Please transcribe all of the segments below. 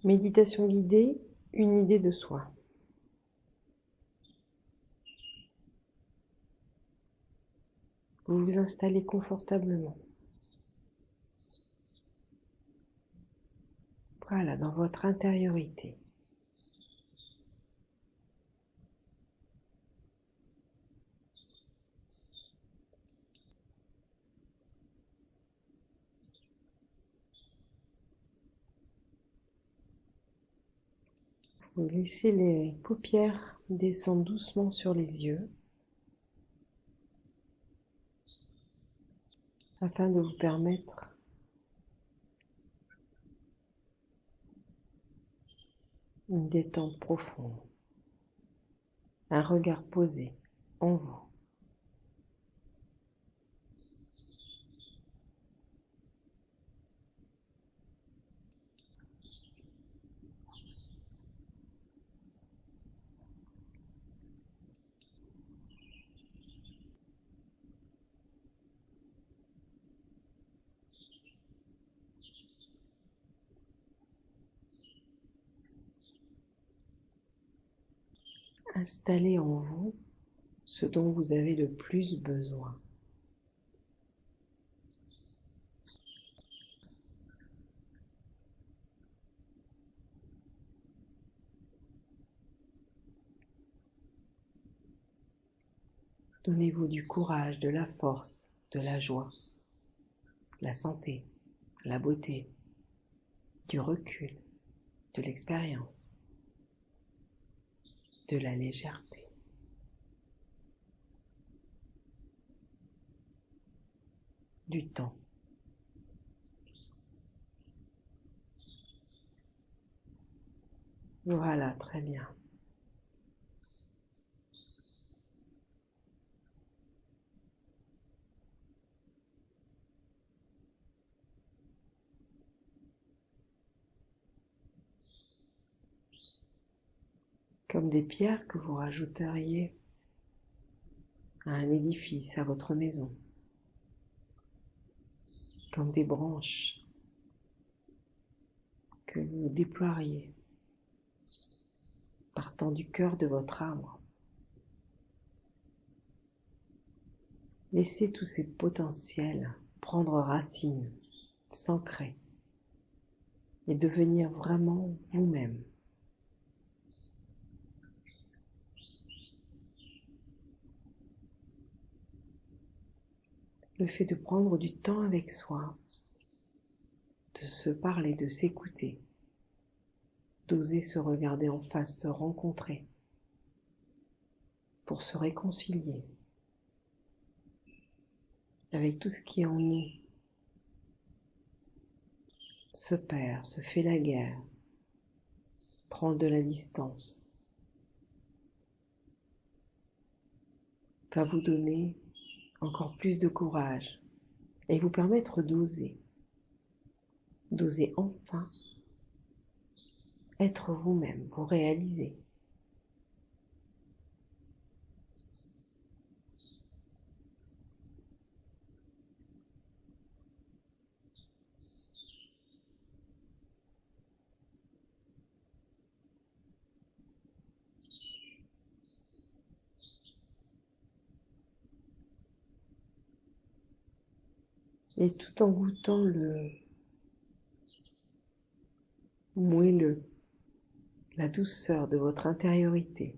Méditation guidée, une idée de soi. Vous vous installez confortablement. Voilà, dans votre intériorité. Vous laissez les paupières descendre doucement sur les yeux afin de vous permettre une détente profonde, un regard posé en vous. Installez en vous ce dont vous avez le plus besoin. Donnez-vous du courage, de la force, de la joie, de la santé, de la beauté, du recul, de l'expérience, de la légèreté. Du temps. Voilà, très bien. Comme des pierres que vous rajouteriez à un édifice, à votre maison, comme des branches que vous déploieriez partant du cœur de votre arbre. Laissez tous ces potentiels prendre racine, s'ancrer et devenir vraiment vous-même. Le fait de prendre du temps avec soi, de se parler, de s'écouter, d'oser se regarder en face, se rencontrer pour se réconcilier avec tout ce qui en nous se perd, se fait la guerre, prend de la distance, va vous donner encore plus de courage et vous permettre d'oser enfin être vous-même, vous réaliser. Et tout en goûtant le moelleux, la douceur de votre intériorité,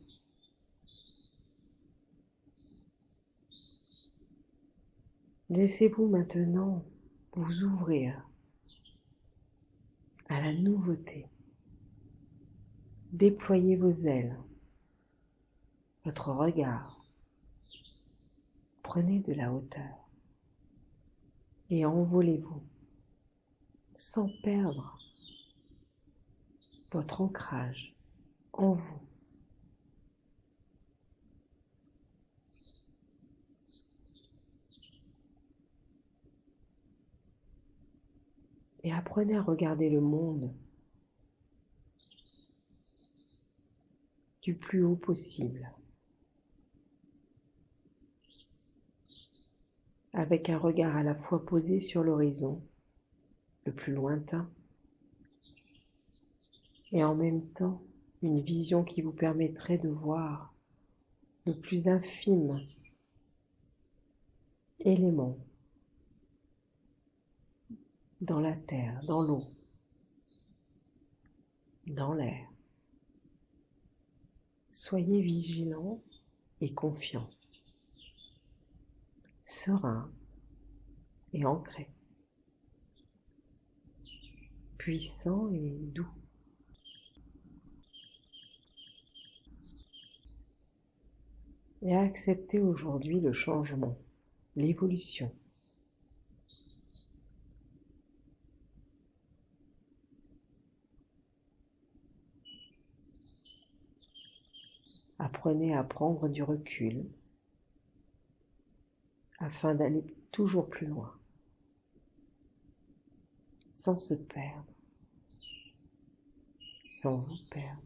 laissez-vous maintenant vous ouvrir à la nouveauté. Déployez vos ailes, votre regard. Prenez de la hauteur et envolez-vous sans perdre votre ancrage en vous. Et apprenez à regarder le monde du plus haut possible, avec un regard à la fois posé sur l'horizon, le plus lointain, et en même temps une vision qui vous permettrait de voir le plus infime élément dans la terre, dans l'eau, dans l'air. Soyez vigilant et confiant, serein et ancré, puissant et doux. Et acceptez aujourd'hui le changement, l'évolution. Apprenez à prendre du recul afin d'aller toujours plus loin, sans se perdre, sans vous perdre.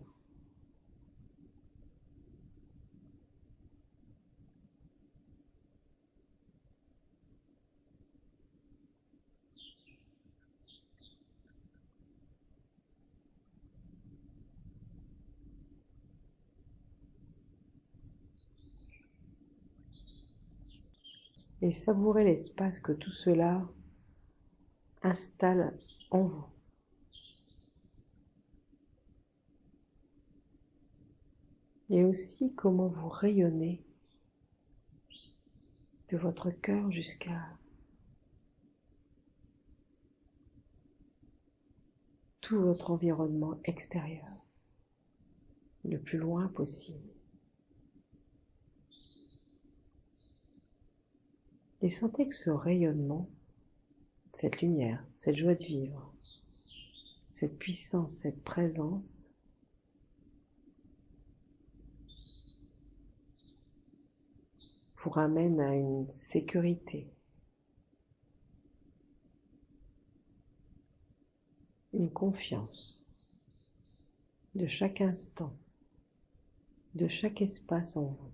Et savourez l'espace que tout cela installe en vous. Et aussi comment vous rayonnez de votre cœur jusqu'à tout votre environnement extérieur, le plus loin possible. Et sentez que ce rayonnement, cette lumière, cette joie de vivre, cette puissance, cette présence vous ramène à une sécurité, une confiance de chaque instant, de chaque espace en vous.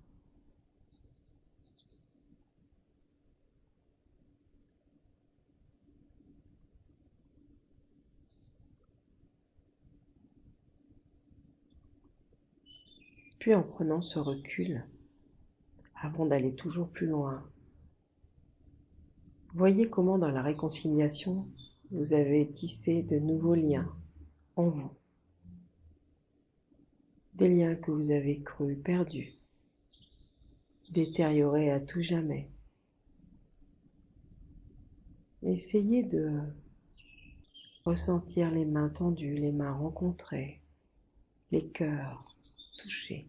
Puis en prenant ce recul, avant d'aller toujours plus loin, voyez comment dans la réconciliation, vous avez tissé de nouveaux liens en vous. Des liens que vous avez cru perdus, détériorés à tout jamais. Essayez de ressentir les mains tendues, les mains rencontrées, les cœurs touchés,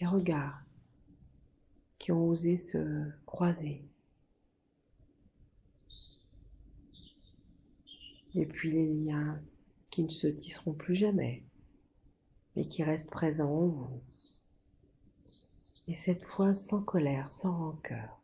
les regards qui ont osé se croiser. Et puis les liens qui ne se tisseront plus jamais, mais qui restent présents en vous. Et cette fois sans colère, sans rancœur.